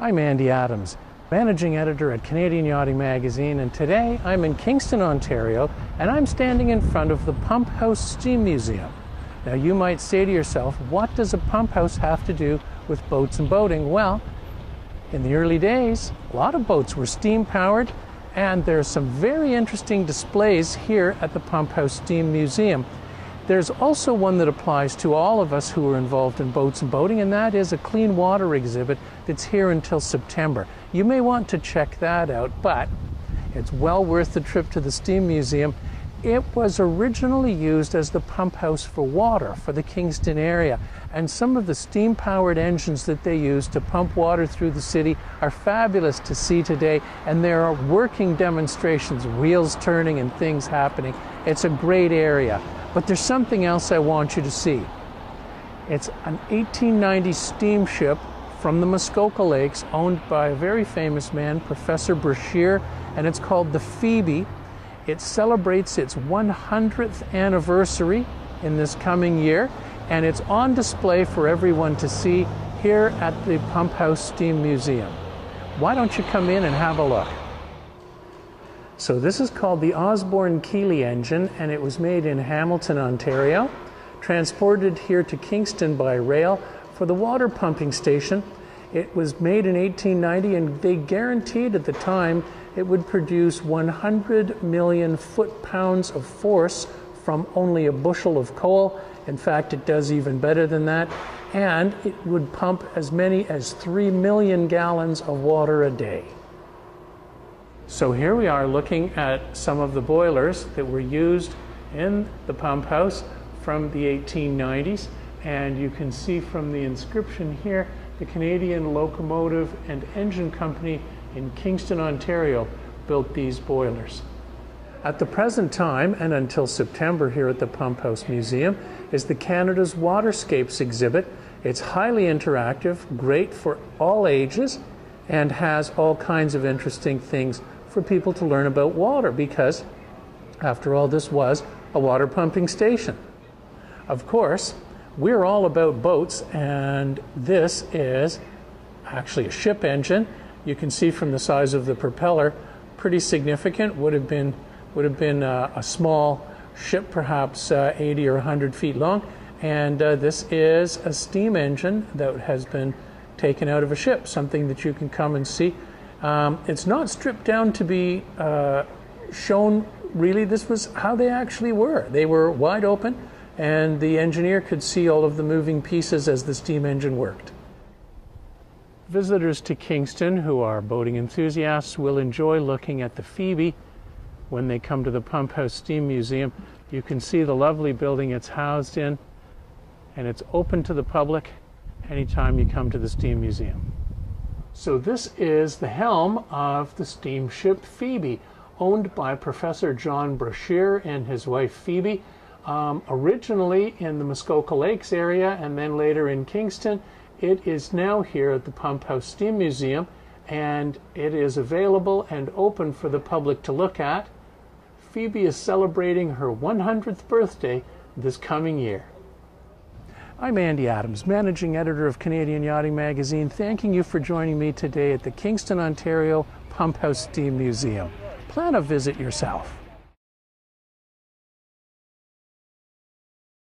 I'm Andy Adams, Managing Editor at Canadian Yachting Magazine, and today I'm in Kingston, Ontario, and I'm standing in front of the Pumphouse Steam Museum. Now you might say to yourself, what does a pump house have to do with boats and boating? Well, in the early days, a lot of boats were steam powered, and there's some very interesting displays here at the Pumphouse Steam Museum. There's also one that applies to all of us who are involved in boats and boating, and that is a clean water exhibit that's here until September. You may want to check that out, but it's well worth the trip to the Steam Museum. It was originally used as the pump house for water for the Kingston area, and some of the steam-powered engines that they use to pump water through the city are fabulous to see today, and there are working demonstrations, wheels turning and things happening. It's a great area. But there's something else I want you to see. It's an 1890 steamship from the Muskoka Lakes owned by a very famous man, Professor Brashear, and it's called the Phoebe. It celebrates its 100th anniversary in this coming year, and it's on display for everyone to see here at the Pumphouse Steam Museum. Why don't you come in and have a look? So this is called the Osborne Keeley engine, and it was made in Hamilton, Ontario, transported here to Kingston by rail for the water pumping station. It was made in 1890, and they guaranteed at the time it would produce 100 million foot-pounds of force from only a bushel of coal. In fact, it does even better than that, and it would pump as many as 3 million gallons of water a day. So here we are looking at some of the boilers that were used in the pump house from the 1890s, and you can see from the inscription here, the Canadian Locomotive and Engine Company in Kingston, Ontario built these boilers. At the present time, and until September here at the Pumphouse Museum, is the Canada's Waterscapes exhibit. It's highly interactive, great for all ages, and has all kinds of interesting things for people to learn about water, because after all, this was a water pumping station. Of course, we're all about boats, and this is actually a ship engine. You can see from the size of the propeller, pretty significant. Would have been a small ship, perhaps 80 or 100 feet long, and this is a steam engine that has been taken out of a ship, something that you can come and see. It's not stripped down to be shown, really. This was how they actually were. They were wide open, and the engineer could see all of the moving pieces as the steam engine worked. Visitors to Kingston who are boating enthusiasts will enjoy looking at the Phoebe when they come to the Pumphouse Steam Museum. You can see the lovely building it's housed in, and it's open to the public anytime you come to the Steam Museum. So this is the helm of the steamship Phoebe, owned by Professor John Brashear and his wife Phoebe, originally in the Muskoka Lakes area and then later in Kingston. It is now here at the Pumphouse Steam Museum, and it is available and open for the public to look at. Phoebe is celebrating her 100th birthday this coming year. I'm Andy Adams, Managing Editor of Canadian Yachting Magazine, thanking you for joining me today at the Kingston, Ontario Pumphouse Steam Museum. Plan a visit yourself.